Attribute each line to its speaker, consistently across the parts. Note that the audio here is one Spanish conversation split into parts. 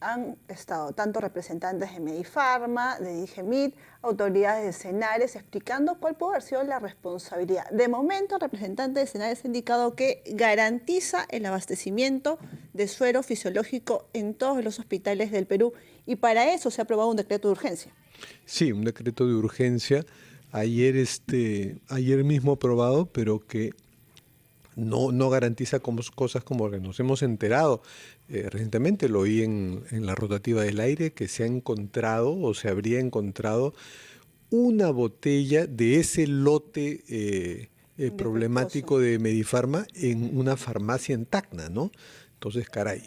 Speaker 1: han estado tanto representantes de Medifarma, de Digemid, autoridades de Senares, explicando cuál puede haber sido la responsabilidad. De momento, el representante de Senares ha indicado que garantiza el abastecimiento de suero fisiológico en todos los hospitales del Perú y para eso se ha aprobado un decreto de urgencia.
Speaker 2: Sí, un decreto de urgencia, ayer mismo aprobado, pero que no garantiza cosas como las que nos hemos enterado. Recientemente lo oí en la rotativa del aire, que se ha encontrado o se habría encontrado una botella de ese lote problemático de Medifarma en una farmacia en Tacna, ¿no? Entonces, caray.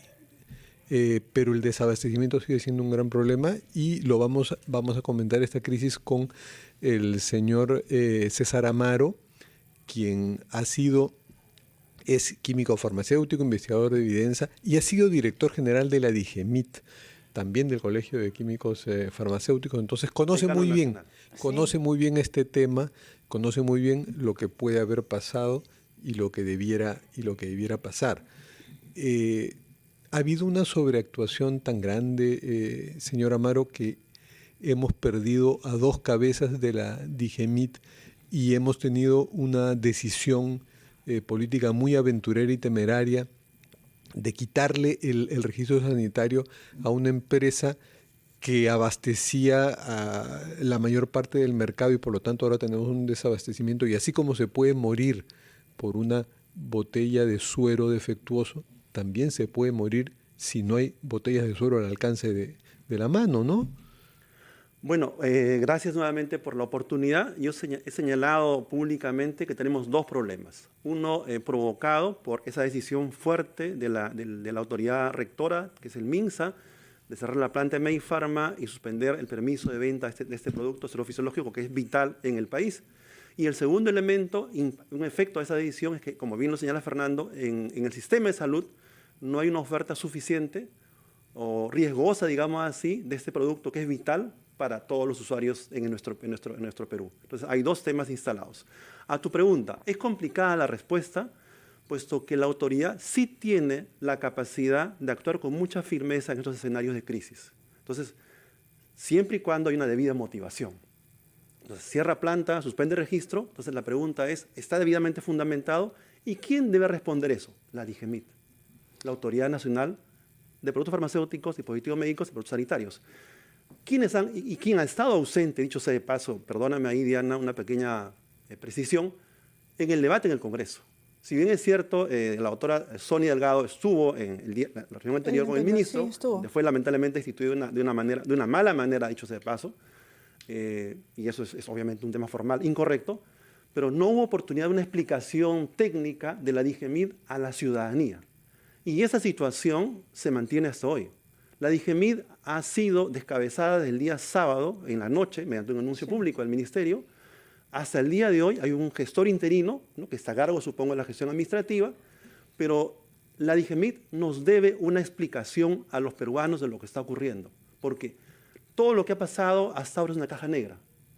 Speaker 2: Pero el desabastecimiento sigue siendo un gran problema y vamos a comentar esta crisis con el señor César Amaro, quien es químico farmacéutico, investigador de evidencia y ha sido director general de la Digemid, también del Colegio de Químicos Farmacéuticos. Entonces conoce muy bien este tema, conoce muy bien lo que puede haber pasado y lo que debiera pasar. Ha habido una sobreactuación tan grande, señor Amaro, que hemos perdido a dos cabezas de la Digemid y hemos tenido una decisión política muy aventurera y temeraria de quitarle el registro sanitario a una empresa que abastecía a la mayor parte del mercado y por lo tanto ahora tenemos un desabastecimiento. Y así como se puede morir por una botella de suero defectuoso, también se puede morir si no hay botellas de suero al alcance de la mano, ¿no?
Speaker 3: Bueno, gracias nuevamente por la oportunidad. Yo he señalado públicamente que tenemos dos problemas. Uno provocado por esa decisión fuerte de la autoridad rectora, que es el MINSA, de cerrar la planta de Medifarma y suspender el permiso de venta de este producto serofisiológico que es vital en el país. Y el segundo elemento, un efecto de esa decisión, es que, como bien lo señala Fernando, en el sistema de salud no hay una oferta suficiente o riesgosa, digamos así, de este producto que es vital para todos los usuarios en nuestro Perú. Entonces, hay dos temas instalados. A tu pregunta, es complicada la respuesta, puesto que la autoridad sí tiene la capacidad de actuar con mucha firmeza en estos escenarios de crisis. Entonces, siempre y cuando hay una debida motivación. Entonces, cierra planta, suspende registro. Entonces, la pregunta es, ¿está debidamente fundamentado? ¿Y quién debe responder eso? La Digemid, la Autoridad Nacional de Productos Farmacéuticos, Dispositivos Médicos y Productos Sanitarios. ¿Quién ha estado ausente, dicho sea de paso, perdóname ahí, Diana, una pequeña precisión, en el debate en el Congreso? Si bien es cierto, la doctora Sonia Delgado estuvo en la reunión anterior con el ministro, sí, fue lamentablemente instituido de una mala manera, dicho sea de paso, y eso es obviamente un tema formal incorrecto, pero no hubo oportunidad de una explicación técnica de la Digemid a la ciudadanía. Y esa situación se mantiene hasta hoy. La Digemid ha sido descabezada desde el día sábado en la noche, mediante un anuncio público del ministerio. Hasta el día de hoy hay un gestor interino, ¿no?, que está a cargo, supongo, de la gestión administrativa, pero la Digemid nos debe una explicación a los peruanos de lo que está ocurriendo, porque todo lo que ha pasado hasta ahora es una caja negra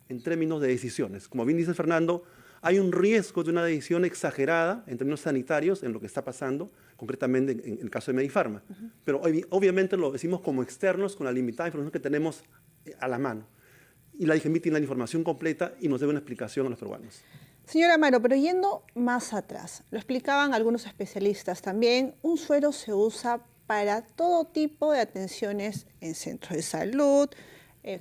Speaker 3: en términos de decisiones. Como bien dice Fernando, hay un riesgo de una decisión exagerada en términos sanitarios en lo que está pasando, concretamente en el caso de Medifarma. Pero obviamente lo decimos como externos, con la limitada información que tenemos a la mano. Y la Digemid tiene la información completa y nos debe una explicación a los peruanos.
Speaker 1: Señora Amaro, pero yendo más atrás, lo explicaban algunos especialistas también, un suero se usa para todo tipo de atenciones en centros de salud,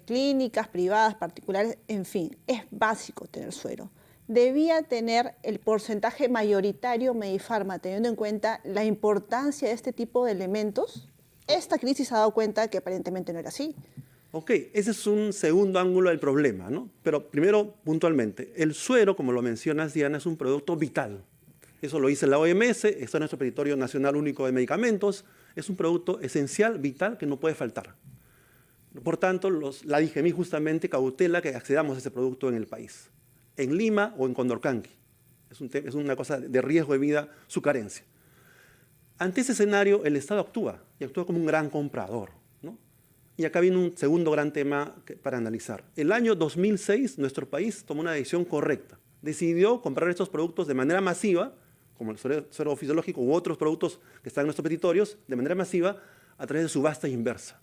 Speaker 1: clínicas, privadas, particulares, en fin, es básico tener suero. Debía tener el porcentaje mayoritario Medifarma, teniendo en cuenta la importancia de este tipo de elementos. Esta crisis ha dado cuenta que aparentemente no era así.
Speaker 3: Ok, ese es un segundo ángulo del problema, ¿no? Pero primero, puntualmente, el suero, como lo mencionas, Diana, es un producto vital. Eso lo dice la OMS, está en nuestro Petitorio Nacional Único de Medicamentos. Es un producto esencial, vital, que no puede faltar. Por tanto, la Digemid justamente cautela que accedamos a ese producto en el país, en Lima o en Condorcanqui. Es una cosa de riesgo de vida su carencia. Ante ese escenario, el Estado actúa, y actúa como un gran comprador, ¿no? Y acá viene un segundo gran tema para analizar. El año 2006, nuestro país tomó una decisión correcta. Decidió comprar estos productos de manera masiva, como el suero fisiológico u otros productos que están en nuestros petitorios, de manera masiva, a través de subasta inversa.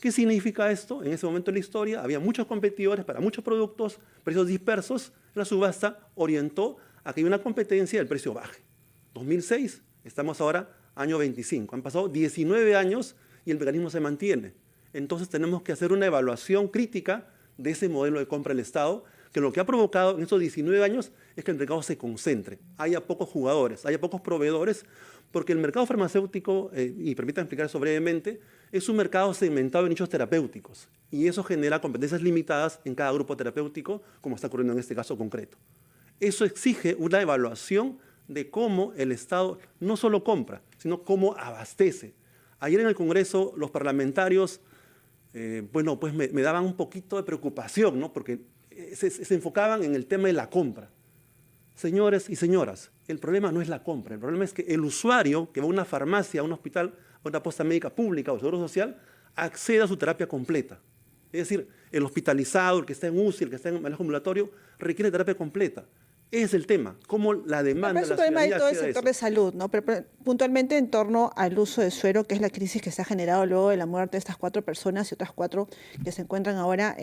Speaker 3: ¿Qué significa esto? En ese momento de la historia había muchos competidores para muchos productos, precios dispersos. La subasta orientó a que haya una competencia y el precio baje. 2006, estamos ahora año 25. Han pasado 19 años y el mecanismo se mantiene. Entonces tenemos que hacer una evaluación crítica de ese modelo de compra del Estado, que lo que ha provocado en estos 19 años es que el mercado se concentre. Haya pocos jugadores, haya pocos proveedores, porque el mercado farmacéutico, y permítanme explicar eso brevemente, es un mercado segmentado en nichos terapéuticos y eso genera competencias limitadas en cada grupo terapéutico, como está ocurriendo en este caso concreto. Eso exige una evaluación de cómo el Estado no solo compra, sino cómo abastece. Ayer en el Congreso los parlamentarios, bueno, pues me daban un poquito de preocupación, ¿no? Porque se enfocaban en el tema de la compra. Señores y señoras, el problema no es la compra, el problema es que el usuario que va a una farmacia, a un hospital, a una posta médica pública o seguro social, acceda a su terapia completa. Es decir, el hospitalizado, el que está en UCI, el que está en manejo ambulatorio, requiere terapia completa. Ese es el tema, cómo la demanda de la ciudadanía accede a eso.
Speaker 1: Es un problema de todo el sector de salud, ¿no? Pero puntualmente en torno al uso de suero, que es la crisis que se ha generado luego de la muerte de estas 4 personas y otras 4 que se encuentran ahora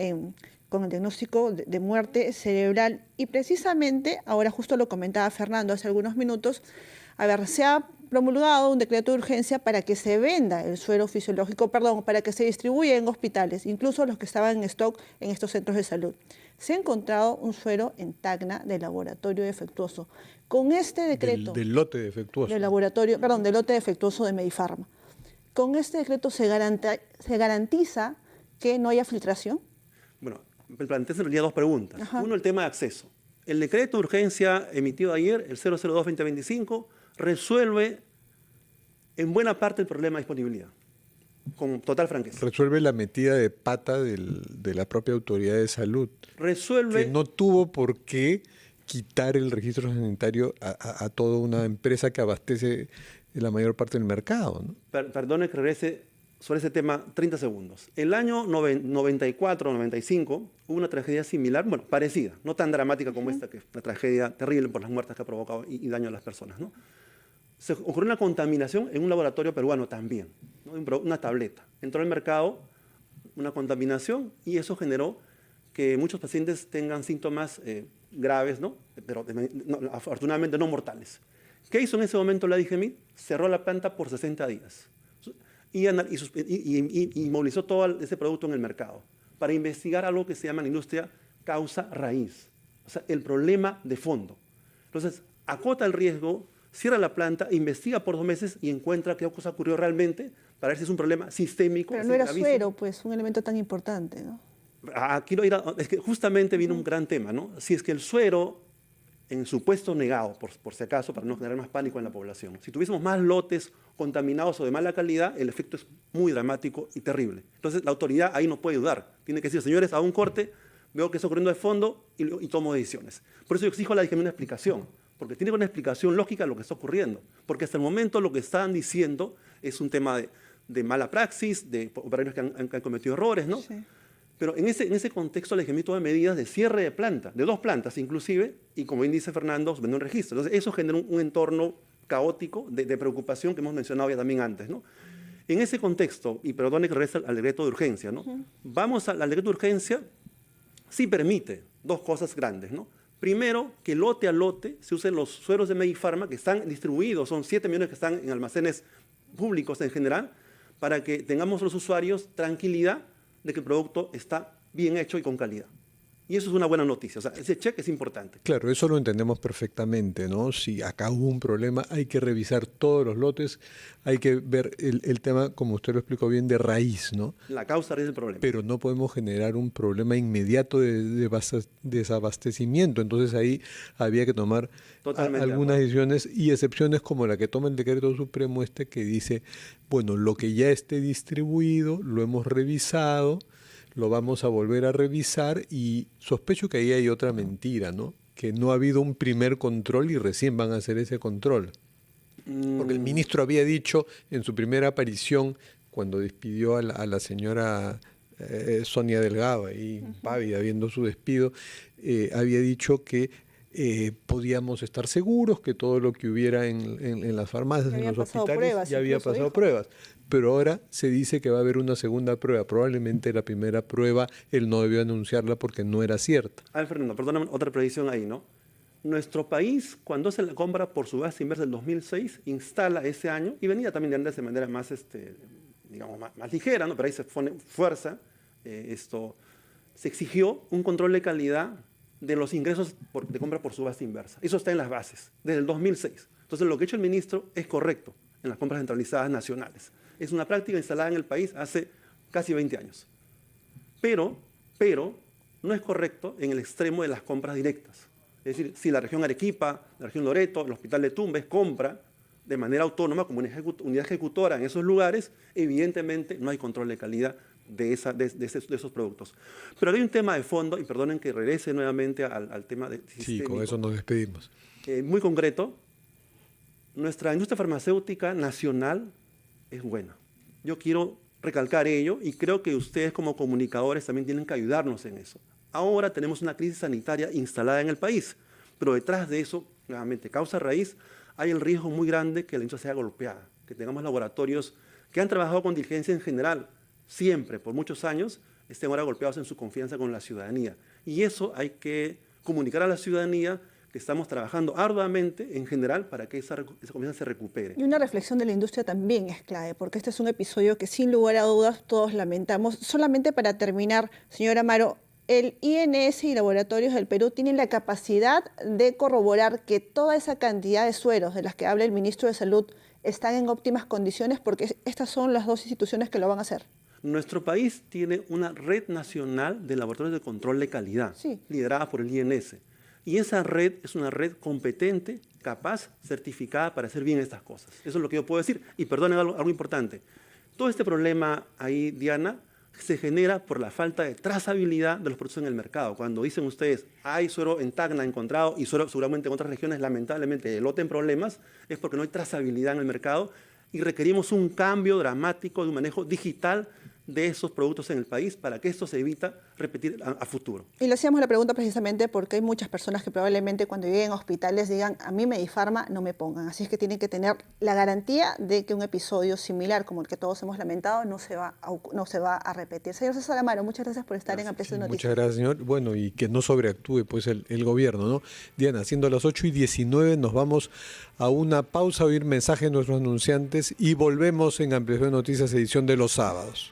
Speaker 1: con el diagnóstico de muerte cerebral. Y precisamente, ahora justo lo comentaba Fernando hace algunos minutos, a ver, se ha promulgado un decreto de urgencia para que se venda el suero fisiológico, para que se distribuya en hospitales, incluso los que estaban en stock en estos centros de salud. Se ha encontrado un suero en Tacna de laboratorio defectuoso. Con este decreto...
Speaker 2: Del lote defectuoso.
Speaker 1: Del lote defectuoso de Medifarma. Con este decreto se garantiza que no haya filtración.
Speaker 3: Bueno, me planteé en realidad 2 preguntas.
Speaker 1: Ajá.
Speaker 3: Uno, el tema de acceso. El decreto de urgencia emitido ayer, el 002-2025, resuelve en buena parte el problema de disponibilidad, con total franqueza.
Speaker 2: Resuelve la metida de pata de la propia autoridad de salud.
Speaker 3: Resuelve...
Speaker 2: Que no tuvo por qué quitar el registro sanitario a toda una empresa que abastece la mayor parte del mercado, ¿no?
Speaker 3: Perdone que regrese sobre ese tema 30 segundos. El año 94-95 hubo una tragedia similar, bueno, parecida, no tan dramática como esta, que es una tragedia terrible por las muertes que ha provocado y daño a las personas, ¿no? Se ocurrió una contaminación en un laboratorio peruano también, ¿no? Una tableta. Entró al mercado una contaminación y eso generó que muchos pacientes tengan síntomas graves, ¿no? Pero afortunadamente no mortales. ¿Qué hizo en ese momento la DGMIT? Cerró la planta por 60 días y movilizó todo ese producto en el mercado para investigar algo que se llama en la industria causa raíz, o sea, el problema de fondo. Entonces, acota el riesgo, cierra la planta, investiga por 2 meses y encuentra qué cosa ocurrió realmente para ver si es un problema sistémico.
Speaker 1: Pero no era suero, pues, un elemento tan importante, ¿no?
Speaker 3: Aquí es que justamente viene un gran tema, ¿no? Si es que el suero, en supuesto negado, por si acaso, para no generar más pánico en la población, si tuviésemos más lotes contaminados o de mala calidad, el efecto es muy dramático y terrible. Entonces, la autoridad ahí no puede ayudar. Tiene que decir, señores, hago un corte, veo que está ocurriendo de fondo y tomo decisiones. Por eso yo exijo a la DGM una explicación, porque tiene una explicación lógica de lo que está ocurriendo. Porque hasta el momento lo que están diciendo es un tema de mala praxis, de operarios que han cometido errores, ¿no? Sí. Pero en ese contexto la DGM toma medidas de cierre de planta, de 2 plantas inclusive, y como bien dice Fernando, vende un registro. Entonces eso genera un entorno caótico de preocupación que hemos mencionado ya también antes, ¿no? En ese contexto, y perdone que regrese al decreto de urgencia, ¿no? Vamos al decreto de urgencia, sí permite 2 cosas grandes, ¿no? Primero, que lote a lote se usen los sueros de Medifarma que están distribuidos, son 7 millones que están en almacenes públicos en general, para que tengamos los usuarios tranquilidad de que el producto está bien hecho y con calidad. Y eso es una buena noticia, o sea, ese cheque es importante.
Speaker 2: Claro, eso lo entendemos perfectamente, ¿no? Si acá hubo un problema, hay que revisar todos los lotes, hay que ver el tema, como usted lo explicó bien, de raíz, ¿no?
Speaker 3: La causa raíz del problema.
Speaker 2: Pero no podemos generar un problema inmediato de desabastecimiento, entonces ahí había que tomar algunas decisiones y excepciones como la que toma el decreto supremo que dice, bueno, lo que ya esté distribuido, lo hemos revisado, lo vamos a volver a revisar y sospecho que ahí hay otra mentira, ¿no? Que no ha habido un primer control y recién van a hacer ese control. Porque el ministro había dicho en su primera aparición, cuando despidió a la señora Sonia Delgado, ahí pávida viendo su despido, había dicho que podíamos estar seguros que todo lo que hubiera en las farmacias, en los hospitales, ya había pasado pruebas. pero ahora se dice que va a haber una segunda prueba. Probablemente la primera prueba él no debió anunciarla porque no era cierta.
Speaker 3: A ver, Fernando, perdóname, otra precisión ahí, ¿no? Nuestro país, cuando se la compra por subasta inversa del 2006, instala ese año, y venía también de antes de manera más, digamos, más ligera, ¿no? Pero ahí se pone fuerza, se exigió un control de calidad de los ingresos de compra por subasta inversa. Eso está en las bases, desde el 2006. Entonces, lo que ha hecho el ministro es correcto en las compras centralizadas nacionales. Es una práctica instalada en el país hace casi 20 años. Pero no es correcto en el extremo de las compras directas. Es decir, si la región Arequipa, la región Loreto, el Hospital de Tumbes compra de manera autónoma como una unidad ejecutora en esos lugares, evidentemente no hay control de calidad de esos productos. Pero hay un tema de fondo, y perdonen que regrese nuevamente al tema de sistémico.
Speaker 2: Sí, con eso nos despedimos.
Speaker 3: Muy concreto, nuestra industria farmacéutica nacional es buena. Yo quiero recalcar ello y creo que ustedes como comunicadores también tienen que ayudarnos en eso. Ahora tenemos una crisis sanitaria instalada en el país, pero detrás de eso, nuevamente, causa raíz, hay el riesgo muy grande que la industria sea golpeada, que tengamos laboratorios que han trabajado con diligencia en general, siempre, por muchos años, estén ahora golpeados en su confianza con la ciudadanía. Y eso hay que comunicar a la ciudadanía que estamos trabajando arduamente en general para que esa confianza se recupere.
Speaker 1: Y una reflexión de la industria también es clave, porque este es un episodio que sin lugar a dudas todos lamentamos. Solamente para terminar, señora Amaro, el INS y Laboratorios del Perú tienen la capacidad de corroborar que toda esa cantidad de sueros de las que habla el ministro de Salud están en óptimas condiciones, porque estas son las dos instituciones que lo van a hacer.
Speaker 3: Nuestro país tiene una red nacional de laboratorios de control de calidad,
Speaker 1: sí,
Speaker 3: liderada por el INS. Y esa red es una red competente, capaz, certificada para hacer bien estas cosas. Eso es lo que yo puedo decir. Y perdonen algo importante. Todo este problema ahí, Diana, se genera por la falta de trazabilidad de los productos en el mercado. Cuando dicen ustedes, hay suero en Tacna encontrado y suero seguramente en otras regiones, lamentablemente, el lote en problemas, es porque no hay trazabilidad en el mercado y requerimos un cambio dramático de un manejo digital de esos productos en el país para que esto se evita repetir a futuro.
Speaker 1: Y le hacíamos la pregunta precisamente porque hay muchas personas que probablemente cuando lleguen a hospitales digan, a mí Medifarma no me pongan. Así es que tienen que tener la garantía de que un episodio similar como el que todos hemos lamentado no se va a repetir. Señor César Amaro, muchas gracias por estar en Ampliación de Noticias.
Speaker 2: Muchas gracias, señor. Bueno, y que no sobreactúe pues el gobierno, ¿no? Diana, siendo las 8:19, nos vamos a una pausa a oír mensajes de nuestros anunciantes y volvemos en Ampliación de Noticias, edición de los sábados.